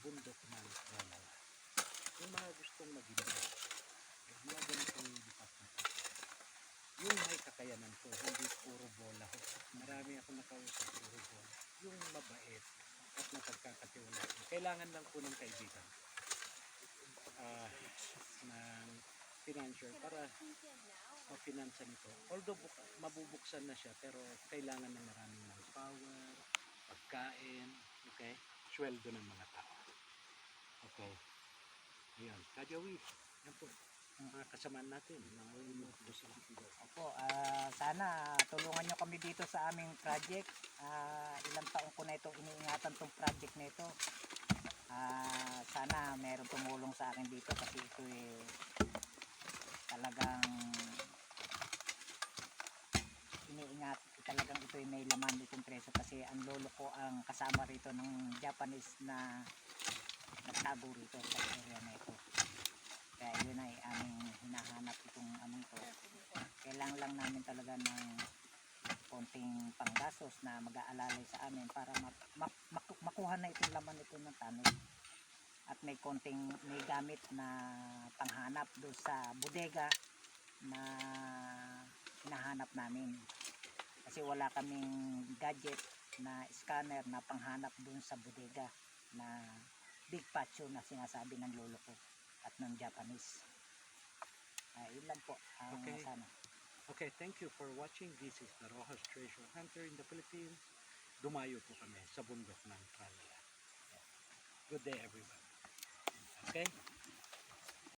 bundok ng Tralala. Yung mga gustong mag-invest, yung mga ganitong department, yung may kakayanan ko, hindi puro bola ho. Marami ako nakausap puro bola. Yung mabait at napagkakatiwalaan. Kailangan lang po ng kaibigan ng financial para mafinansa nito. Although mabubuksan na siya, pero kailangan ng maraming manpower, pagkain, okay? Sweldo ng mga tao. Okay. Ayan. Kajawi, yan po. Ang mga kasamaan natin, nangulimot po sila. Opo, sana tulungan nyo kami dito sa aming project. Ilang taon ko na itong iniingatan tong project na ito. Sana meron tumulong sa akin dito kasi ito talagang iniingat, talagang ito may laman itong preso kasi ang lolo ko ang kasama rito ng Japanese na nagtago rito sa area na ito. Kaya yun ay aming hinahanap itong anong to. Kailangan lang namin talaga ng konting panggastos na mag-aalalay sa amin para makuha na itong laman ito ng tanod. At may gamit na panghanap doon sa bodega na hinahanap namin. Kasi wala kaming gadget na scanner na panghanap doon sa bodega na big patio na sinasabi ng lolo ko at ng Japanese. Yun lang po ang sana. Okay, thank you for watching. This is the Rojas Treasure Hunter in the Philippines. Dumayo po kami sa bundok ng Tralala. Good day everyone. Okay?